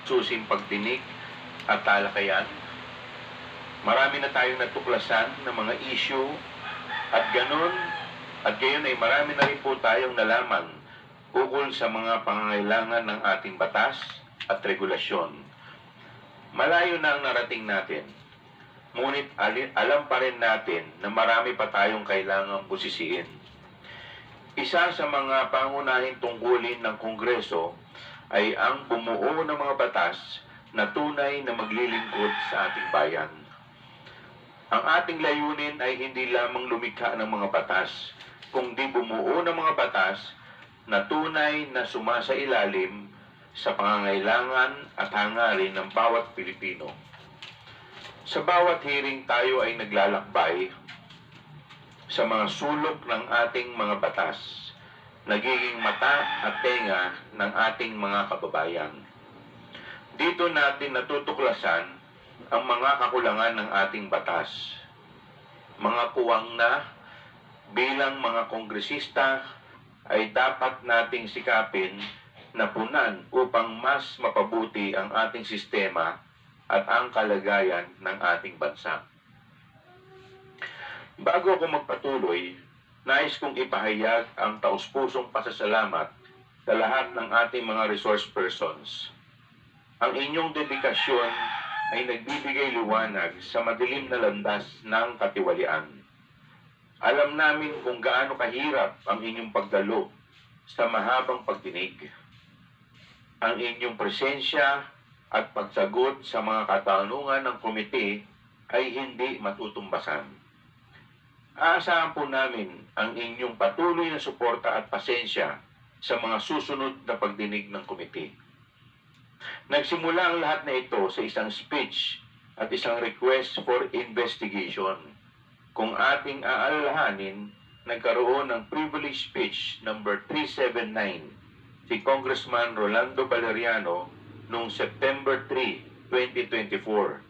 susing pagdinig at talakayan. Marami na tayong natuklasan ng mga issue at gayon ay marami na rin po tayong nalaman ukol sa mga pangangailangan ng ating batas at regulasyon. Malayo na ang narating natin, ngunit alam pa rin natin na marami pa tayong kailangang busisiin. Isa sa mga pangunahing tungkulin ng Kongreso ay ang bumuo ng mga batas na tunay na maglilingkod sa ating bayan. Ang ating layunin ay hindi lamang lumikha ng mga batas, kundi bumuo ng mga batas na tunay na sumasailalim sa pangangailangan at hangarin ng bawat Pilipino. Sa bawat hearing tayo ay naglalakbay sa mga sulok ng ating mga batas, nagiging mata at tenga ng ating mga kababayan. Dito natin natutuklasan ang mga kakulangan ng ating batas. Mga puwang na bilang mga kongresista ay dapat nating sikapin na punan upang mas mapabuti ang ating sistema at ang kalagayan ng ating bansa. Bago ako magpatuloy, nais kong ipahayag ang taus-pusong pasasalamat sa lahat ng ating mga resource persons. Ang inyong dedikasyon ay nagbibigay liwanag sa madilim na landas ng katiwalian. Alam namin kung gaano kahirap ang inyong pagdalo sa mahabang pagdinig. Ang inyong presensya at pagsagot sa mga katanungan ng komite ay hindi matutumbasan. Aasahan po namin ang inyong patuloy na suporta at pasensya sa mga susunod na pagdinig ng komite. Nagsimula ang lahat na ito sa isang speech at isang request for investigation. Kung ating aalalahanin, nagkaroon ng privilege speech number 379 si Congressman Rolando Valeriano noong September 3, 2024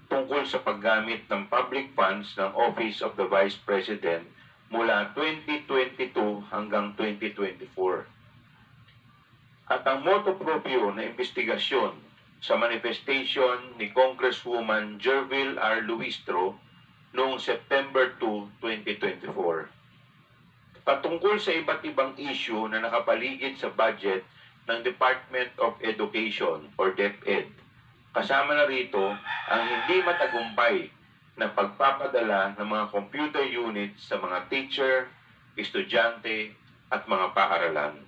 tungkol sa paggamit ng public funds ng Office of the Vice President mula 2022 hanggang 2024. At ang motu proprio na investigasyon sa manifestation ni Congresswoman Jervil R. Luistro noong September 2, 2024. Patungkol sa iba't ibang issue na nakapaligid sa budget ng Department of Education or DepEd. Kasama na rito ang hindi matagumpay na pagpapadala ng mga computer units sa mga teacher, estudyante at mga paaralan.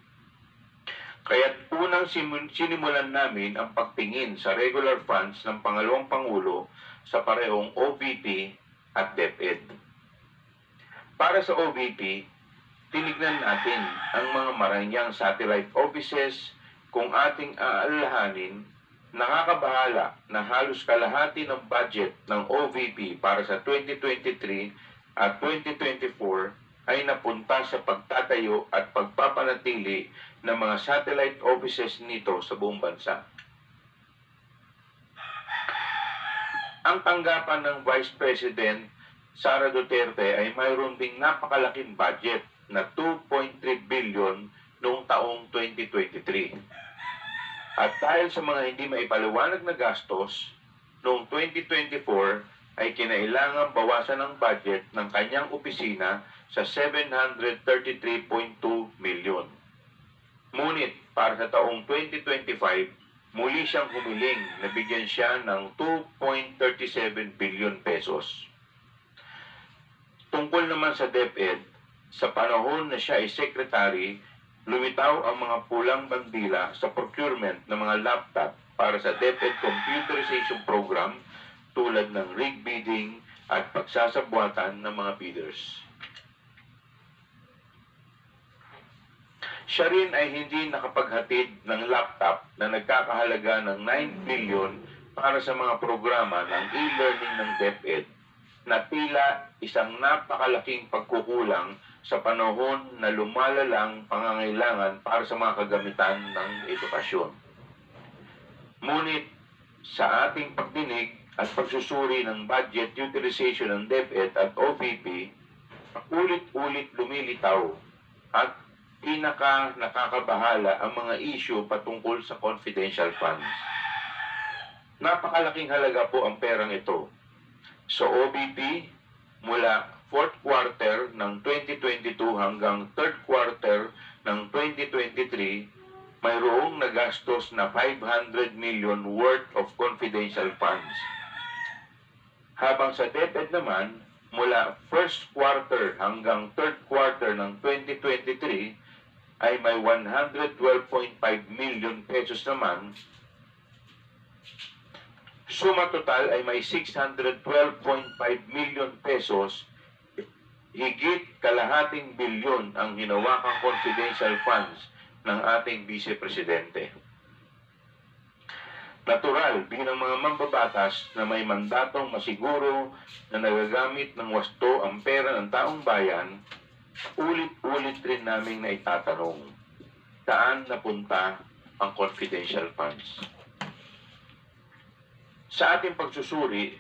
Kaya't unang sinimulan namin ang pagtingin sa regular funds ng pangalawang Pangulo sa parehong OVP at DepEd. Para sa OVP, tinignan natin ang mga maranyang satellite offices. Kung ating aalalahanin, nakakabahala na halos kalahati ng budget ng OVP para sa 2023 at 2024 ay napunta sa pagtatayo at pagpapanatili ng mga satellite offices nito sa buong bansa. Ang tanggapan ng Vice President Sara Duterte ay mayroon ding napakalaking budget na 2.3 billion noong taong 2023. At dahil sa mga hindi maipaliwanag na gastos, noong 2024 ay kinailangan bawasan ang budget ng kanyang opisina sa 733.2 million. Ngunit para sa taong 2025, muli siyang humiling na bigyan siya ng 2.37 billion pesos. Tungkol naman sa DepEd, sa panahon na siya ay secretary, lumitaw ang mga pulang bandila sa procurement ng mga laptop para sa DepEd computerization program tulad ng rig bidding at pagsasabwatan ng mga bidders. Siya rin ay hindi nakapaghatid ng laptop na nagkakahalaga ng 9 billion para sa mga programa ng e-learning ng DepEd na tila isang napakalaking pagkukulang sa panahon na lumalalang pangangailangan para sa mga kagamitan ng edukasyon. Ngunit sa ating pagdinig at pagsusuri ng budget utilization ng DepEd at OVP, ulit-ulit lumilitaw at nakakabahala ang mga issue patungkol sa confidential funds. Napakalaking halaga po ang perang ito. Sa OBP, mula 4th quarter ng 2022 hanggang 3rd quarter ng 2023, mayroong nagastos na 500 million worth of confidential funds. Habang sa DepEd naman, mula 1st quarter hanggang 3rd quarter ng 2023, ay may 112.5 million pesos naman. Suma total ay may 612.5 million pesos, higit kalahating bilyon ang hinawakang confidential funds ng ating Vice Presidente. Natural bilang mga mambabatas na may mandatong masiguro na nagagamit ng wasto ang pera ng taong bayan, ulit-ulit rin namin na itatanong, saan napunta ang confidential funds? Sa ating pagsusuri,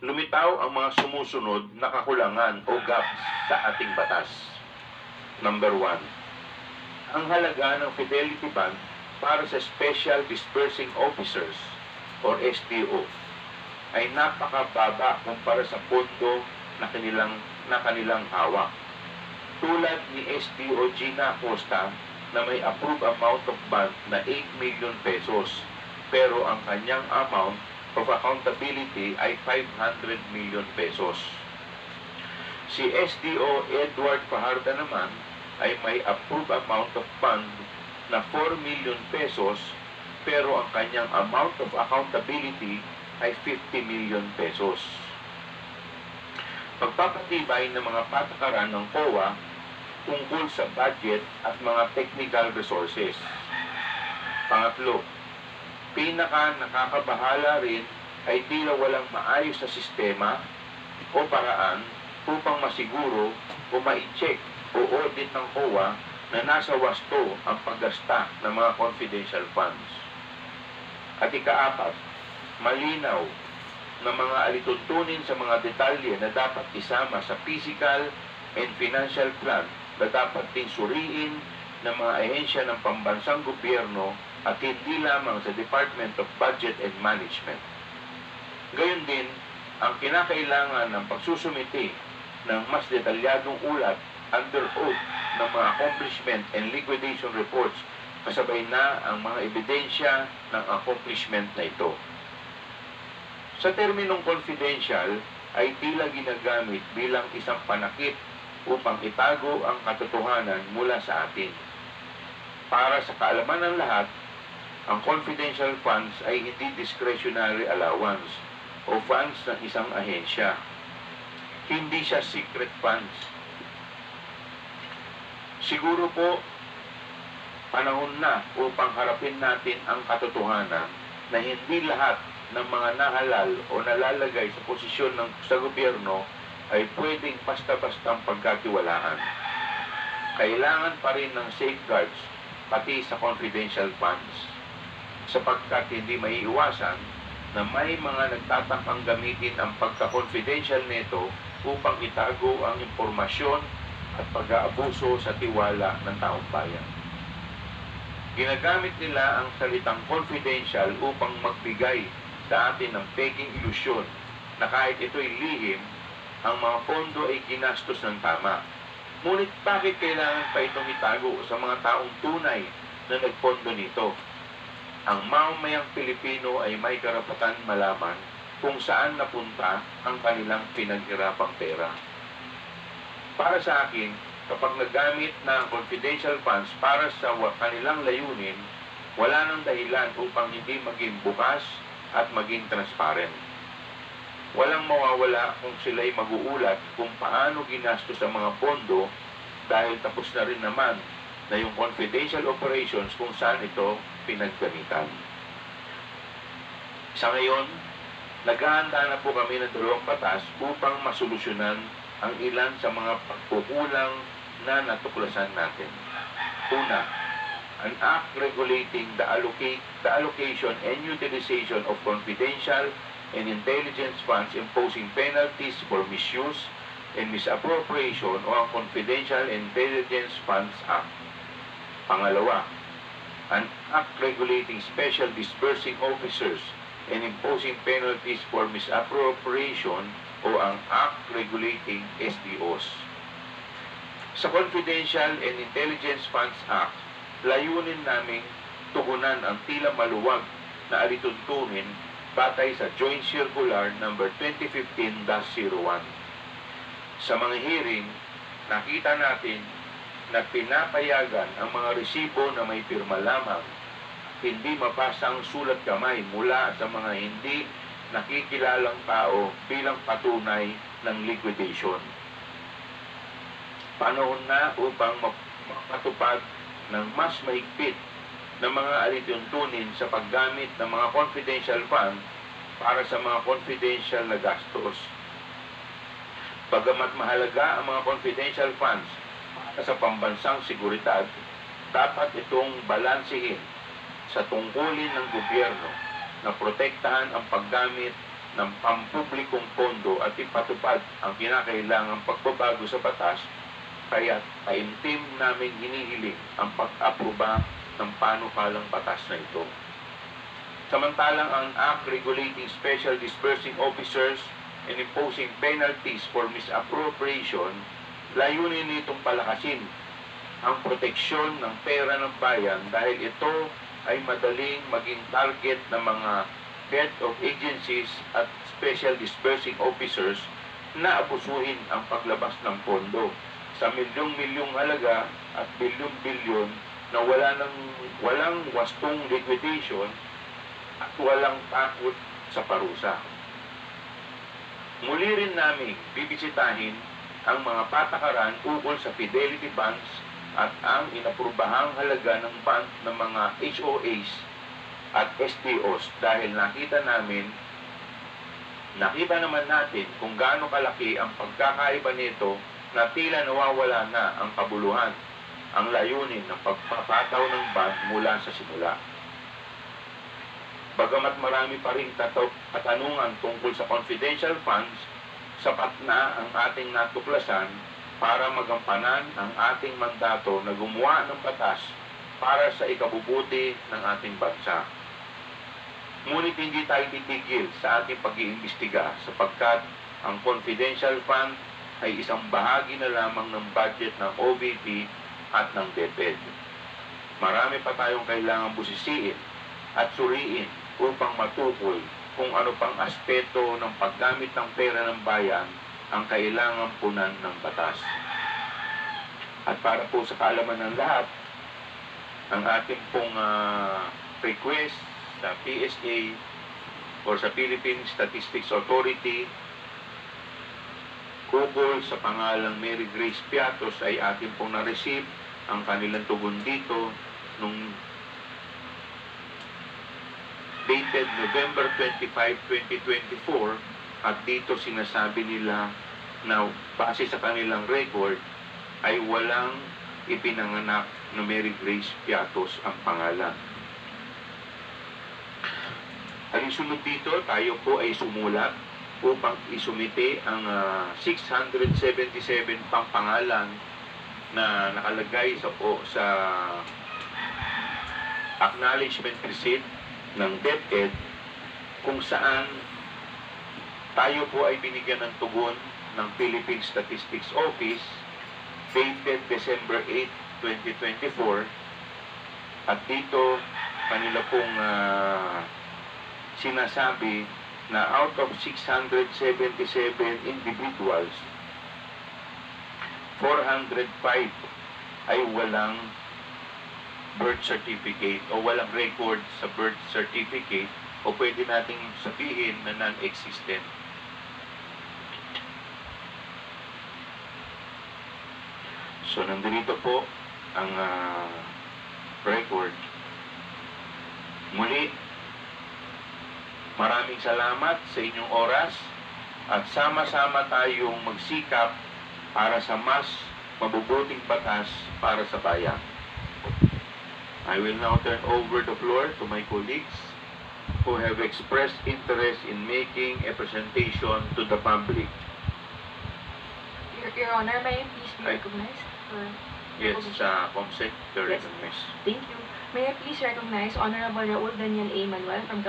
lumitaw ang mga sumusunod na kakulangan o gaps sa ating batas. Number 1, ang halaga ng Fidelity Bond para sa Special Disbursing Officers or SDO ay napakababa kumpara sa pondo na kanilang hawak. Tulad ni SDO Gina Acosta na may approved amount of bond na 8 million pesos, pero ang kanyang amount of accountability ay 500 million pesos. Si SDO Edward Fajarda naman ay may approved amount of fund na 4 million pesos, pero ang kanyang amount of accountability ay 50 million pesos. Pagpapatibay ng mga patakaran ng COA tungkol sa budget at mga technical resources. Pangatlo, nakakabahala rin ay tila walang maayos na sistema o paraan upang masiguro o ma-check o audit ng COA na nasa wasto ang paggasta ng mga confidential funds. At ika-4, malinaw na mga alituntunin sa mga detalye na dapat isama sa physical and financial plan na dapat din suriin ng mga ahensya ng pambansang gobyerno at hindi lamang sa Department of Budget and Management. Gayon din, ang kinakailangan ng pagsusumiti ng mas detalyadong ulat under oath ng mga accomplishment and liquidation reports kasabay na ang mga ebidensya ng accomplishment na ito. Sa terminong confidential ay tila ginagamit bilang isang panakip upang itago ang katotohanan mula sa atin. Para sa kaalaman ng lahat, ang confidential funds ay hindi discretionary allowance o funds ng isang ahensya. Hindi siya secret funds. Siguro po, panahon na upang harapin natin ang katotohanan na hindi lahat ng mga nahalal o nalalagay sa posisyon sa gobyerno ay pwedeng basta-bastang pagkatiwalaan. Kailangan pa rin ng safeguards pati sa confidential funds, sapagkat hindi maiiwasan na may mga nagtatakang gamitin ang pagka-confidential nito upang itago ang impormasyon at pag-aabuso sa tiwala ng taong bayan. Ginagamit nila ang salitang confidential upang magbigay sa atin ng peking ilusyon na kahit ito'y lihim, ang mga pondo ay ginastos ng tama. Ngunit bakit kailangan pa itong itago sa mga taong tunay na nagpondo nito? Ang mamamayang Pilipino ay may karapatan malaman kung saan napunta ang kanilang pinaghirapang pera. Para sa akin, kapag nagamit na ang confidential funds para sa kanilang layunin, wala nang dahilan upang hindi maging bukas at maging transparent. Walang mawawala kung sila'y mag-uulat kung paano ginastos ang mga pondo dahil tapos na rin naman na yung confidential operations kung saan ito pinaggamitan. Sa ngayon, naghahanda na po kami ng 2 batas upang masolusyonan ang ilan sa mga pagkukulang na natuklasan natin. Una, an act regulating the allocation and utilization of confidential and intelligence funds imposing penalties for misuse and misappropriation o ang Confidential Intelligence Funds Act. Pangalawa, an act regulating special disbursing officers and imposing penalties for misappropriation o ang Act Regulating SDOs. Sa Confidential and Intelligence Funds Act, layunin naming tugunan ang tila maluwag na alituntunin batay sa Joint Circular No. 2015-01. Sa mga hearing, nakita natin na pinapayagan ang mga resibo na may pirma lamang, hindi mabasa ang sulat kamay mula sa mga hindi nakikilalang tao bilang patunay ng liquidation. Panahon na upang mapatupad ng mas mahigpit na mga alituntunin sa paggamit ng mga confidential fund para sa mga confidential na gastos. Bagamat mahalaga ang mga confidential funds sa pambansang seguridad, dapat itong balansehin sa tungkulin ng gobyerno na protektahan ang paggamit ng pampublikong pondo at ipatupad ang kinakailangang pagbabago sa batas, kaya taimtim namin hinihiling ang pag-aproba ng panukalang batas na ito. Samantalang ang Act Regulating Special Disbursing Officers and Imposing Penalties for Misappropriation, layunin nitong palakasin ang proteksyon ng pera ng bayan dahil ito ay madaling maging target ng mga head of agencies at special disbursing officers na abusuhin ang paglabas ng pondo sa milyong-milyong halaga at bilyon-bilyon na walang wastong liquidation at walang takot sa parusa. Muli rin namin bibisitahin ang mga patakaran ukol sa fidelity bonds at ang inaprubahang halaga ng bond ng mga HOAs at STOs dahil nakita naman natin kung gaano kalaki ang pagkakaiba nito na tila nawawala na ang kabuluhan, ang layunin ng pagpapataw ng bond mula sa simula. Bagamat marami pa rin katanungan tungkol sa confidential funds, sapat na ang ating natuklasan para magampanan ang ating mandato na gumawa ng batas para sa ikabubuti ng ating bansa. Ngunit hindi tayo titigil sa ating pag-iimbestiga sapagkat ang confidential fund ay isang bahagi na lamang ng budget ng OVP at ng DepEd. Marami pa tayong kailangang busisiin at suriin upang matukoy kung ano pang aspeto ng paggamit ng pera ng bayan ang kailangang punan ng batas. At para po sa kaalaman ng lahat, ang ating pong request sa PSA or sa Philippine Statistics Authority ukol sa pangalang Mary Grace Piatos ay ating pong na-receive ang kanilang tugon dito nung dated November 25, 2024, at dito sinasabi nila na base sa kanilang record ay walang ipinanganak na Mary Grace Piatos ang pangalan. Alinsunod dito, tayo po ay sumulat upang isumite ang 677 pang pangalan na nakalagay sa acknowledgement receipt ng DepEd, kung saan tayo po ay binigyan ng tugon ng Philippine Statistics Office dated December 8, 2024, at dito kanila pong sinasabi na out of 677 individuals, 405 ay walang birth certificate o walang record sa birth certificate o pwede nating sabihin na non-existent. So, nandito po ang record. Muli, maraming salamat sa inyong oras at sama-sama tayong magsikap para sa mas mabubuting batas para sa bayan. I will now turn over the floor to my colleagues who have expressed interest in making a presentation to the public. Your Honor, may I please be recognized? Yes, Comsec, the recognized. Thank you. May I please recognize Honorable Raul Daniel A. Manuel from